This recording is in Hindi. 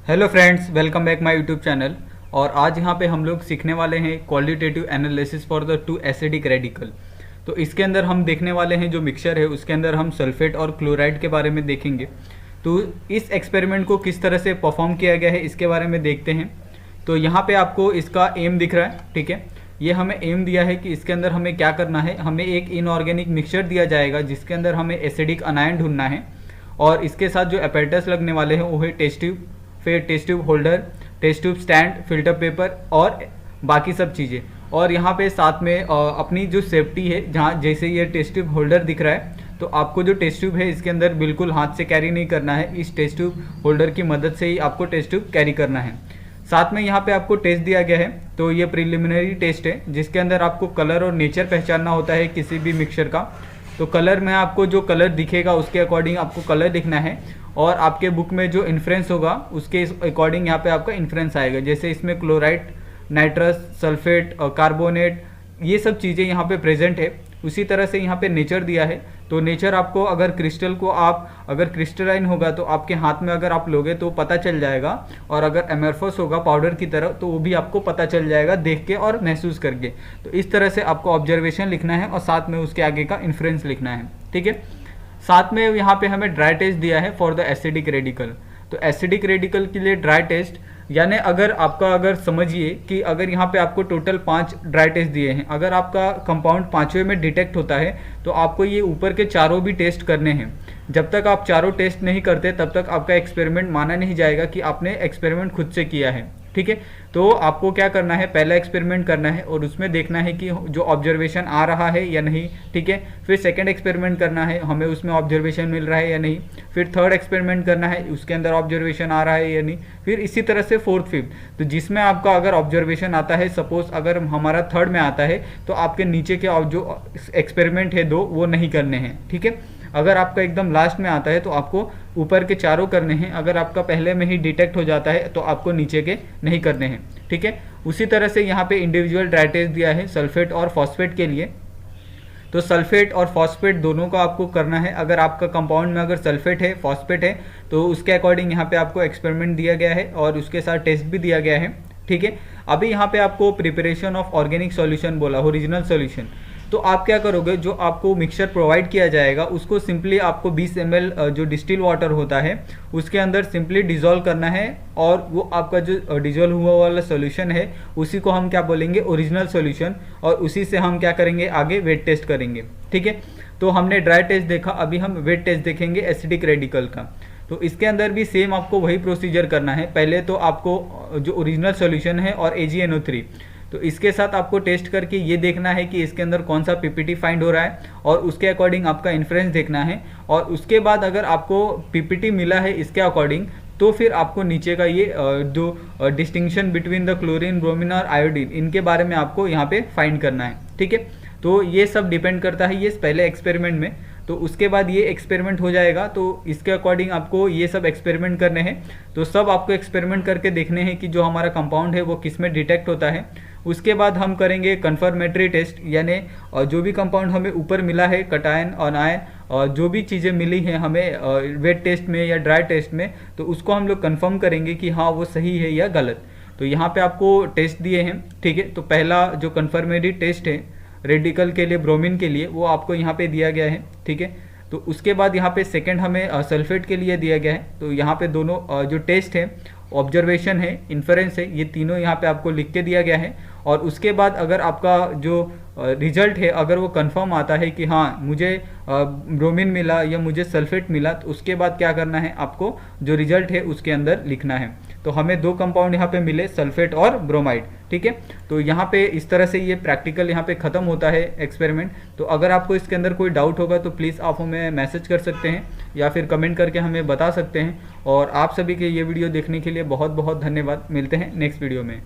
Hello friends, welcome back my YouTube channel. और आज यहाँ पे हम लोग सीखने वाले हैं qualitative analysis for the two acidic radical. तो इसके अंदर हम देखने वाले हैं जो मिक्सचर है उसके अंदर हम सल्फेट और क्लोराइड के बारे में देखेंगे। तो इस एक्सपेरिमेंट को किस तरह से परफॉर्म किया गया है इसके बारे में देखते हैं। तो यहाँ पे आपको इसका एम दिख रहा है, ठीक है। ये हमें एम दिया है कि इसके अंदर हमें क्या करना है। हमें एक इनऑर्गेनिक मिक्सचर दिया जाएगा जिसके अंदर हमें एसिडिक अनायन ढूंढना है, और इसके साथ जो अपैरेटस लगने वाले हैं वो है टेस्ट ट्यूब, फिर test tube holder, test tube stand, filter paper और बाकी सब चीज़ें। और यहाँ पे साथ में अपनी जो सेफ्टी है, जहाँ जैसे ये टेस्ट ट्यूब होल्डर दिख रहा है, तो आपको जो टेस्ट ट्यूब है इसके अंदर बिल्कुल हाथ से कैरी नहीं करना है। इस टेस्ट ट्यूब होल्डर की मदद से ही आपको टेस्ट ट्यूब कैरी करना है। साथ में यहाँ पे आपको टेस्ट दिया गया है, तो ये प्रिलिमिनरी टेस्ट है जिसके अंदर आपको कलर और नेचर पहचानना होता है किसी भी मिक्सचर का। तो कलर में आपको जो कलर दिखेगा उसके अकॉर्डिंग आपको कलर लिखना है, और आपके बुक में जो इन्फ्रेंस होगा उसके अकॉर्डिंग यहाँ पे आपका इन्फ्रेंस आएगा। जैसे इसमें क्लोराइड, नाइट्रस, सल्फेट और कार्बोनेट, ये सब चीज़ें यहाँ पे प्रेजेंट है। उसी तरह से यहाँ पे नेचर दिया है। तो नेचर आपको अगर क्रिस्टल को आप अगर क्रिस्टलाइन होगा तो आपके हाथ में अगर आप लोगे तो पता चल जाएगा, और अगर एमरफस होगा पाउडर की तरह तो वो भी आपको पता चल जाएगा देख के और महसूस करके। तो इस तरह से आपको ऑब्जर्वेशन लिखना है और साथ में उसके आगे का इन्फ्रेंस लिखना है, ठीक है। साथ में यहाँ पे हमें ड्राई टेस्ट दिया है फॉर द एसिडिक रेडिकल। तो एसिडिक रेडिकल के लिए ड्राई टेस्ट, यानी अगर समझिए कि अगर यहाँ पे आपको टोटल 5 ड्राई टेस्ट दिए हैं, अगर आपका कंपाउंड पांचवें में डिटेक्ट होता है तो आपको ये ऊपर के चारों भी टेस्ट करने हैं। जब तक आप चारों टेस्ट नहीं करते तब तक आपका एक्सपेरिमेंट माना नहीं जाएगा कि आपने एक्सपेरिमेंट खुद से किया है, ठीक है। तो आपको क्या करना है, पहला एक्सपेरिमेंट करना है और उसमें देखना है कि जो ऑब्जर्वेशन आ रहा है या नहीं, ठीक है। फिर सेकंड एक्सपेरिमेंट करना है, हमें उसमें ऑब्जर्वेशन मिल रहा है या नहीं। फिर थर्ड एक्सपेरिमेंट करना है, उसके अंदर ऑब्जर्वेशन आ रहा है या नहीं। फिर इसी तरह से फोर्थ, फिफ्थ। तो जिसमें आपका अगर ऑब्जर्वेशन आता है, सपोज अगर हमारा थर्ड में आता है, तो आपके नीचे के जो एक्सपेरिमेंट है दो वो नहीं करने हैं, ठीक है। अगर आपका एकदम लास्ट में आता है तो आपको ऊपर के चारों करने हैं। अगर आपका पहले में ही डिटेक्ट हो जाता है तो आपको नीचे के नहीं करने हैं, ठीक है। उसी तरह से यहाँ पे इंडिविजुअल ड्राई टेस्ट दिया है सल्फेट और फॉस्फेट के लिए। तो सल्फेट और फॉस्फेट दोनों का आपको करना है। अगर आपका कंपाउंड में अगर सल्फेट है, फॉस्फेट है, तो उसके अकॉर्डिंग यहाँ पे आपको एक्सपेरिमेंट दिया गया है और उसके साथ टेस्ट भी दिया गया है, ठीक है। अभी यहाँ पे आपको प्रिपरेशन ऑफ ऑर्गेनिक सॉल्यूशन बोला, ओरिजिनल सॉल्यूशन। तो आप क्या करोगे, जो आपको मिक्सचर प्रोवाइड किया जाएगा उसको सिंपली आपको 20 ml जो डिस्टिल वाटर होता है उसके अंदर सिंपली डिजोल्व करना है, और वो आपका जो डिजोल्व हुआ वाला सॉल्यूशन है उसी को हम क्या बोलेंगे, ओरिजिनल सॉल्यूशन। और उसी से हम क्या करेंगे, आगे वेट टेस्ट करेंगे, ठीक है। तो हमने ड्राई टेस्ट देखा, अभी हम वेट टेस्ट देखेंगे एसिडिक रेडिकल का। तो इसके अंदर भी सेम आपको वही प्रोसीजर करना है। पहले तो आपको जो ओरिजिनल सॉल्यूशन है और AgNO3, तो इसके साथ आपको टेस्ट करके ये देखना है कि इसके अंदर कौन सा PPT फाइंड हो रहा है, और उसके अकॉर्डिंग आपका इन्फ्रेंस देखना है। और उसके बाद अगर आपको PPT मिला है इसके अकॉर्डिंग, तो फिर आपको नीचे का ये जो distinction between the chlorine, bromine और आयोडीन, इनके बारे में आपको यहाँ पे फाइंड करना है, ठीक है। तो ये सब डिपेंड करता है ये पहले एक्सपेरिमेंट में। तो उसके बाद ये एक्सपेरिमेंट हो जाएगा, तो इसके अकॉर्डिंग आपको ये सब एक्सपेरिमेंट करने हैं। तो सब आपको एक्सपेरिमेंट करके देखने हैं कि जो हमारा कंपाउंड है वो किस में डिटेक्ट होता है। उसके बाद हम करेंगे कन्फर्मेटरी टेस्ट, यानी जो भी कंपाउंड हमें ऊपर मिला है, कटायन और आयन, और जो भी चीज़ें मिली हैं हमें वेट टेस्ट में या ड्राई टेस्ट में, तो उसको हम लोग कन्फर्म करेंगे कि हाँ वो सही है या गलत। तो यहाँ पे आपको टेस्ट दिए हैं, ठीक है। तो पहला जो कन्फर्मेटरी टेस्ट है रेडिकल के लिए, ब्रोमीन के लिए, वो आपको यहाँ पे दिया गया है, ठीक है। तो उसके बाद यहाँ पे सेकंड हमें सल्फेट के लिए दिया गया है। तो यहाँ पे दोनों जो टेस्ट है, ऑब्जर्वेशन है, इन्फरेंस है, ये तीनों यहाँ पे आपको लिख के दिया गया है। और उसके बाद अगर आपका जो रिजल्ट है अगर वो कंफर्म आता है कि हाँ मुझे ब्रोमीन मिला या मुझे सल्फेट मिला, तो उसके बाद क्या करना है, आपको जो रिजल्ट है उसके अंदर लिखना है। तो हमें 2 कंपाउंड यहाँ पे मिले, सल्फेट और ब्रोमाइड, ठीक है। तो यहाँ पे इस तरह से ये प्रैक्टिकल यहाँ पे ख़त्म होता है एक्सपेरिमेंट। तो अगर आपको इसके अंदर कोई डाउट होगा तो प्लीज़ आप हमें मैसेज कर सकते हैं या फिर कमेंट करके हमें बता सकते हैं। और आप सभी के ये वीडियो देखने के लिए बहुत बहुत धन्यवाद। मिलते हैं नेक्स्ट वीडियो में।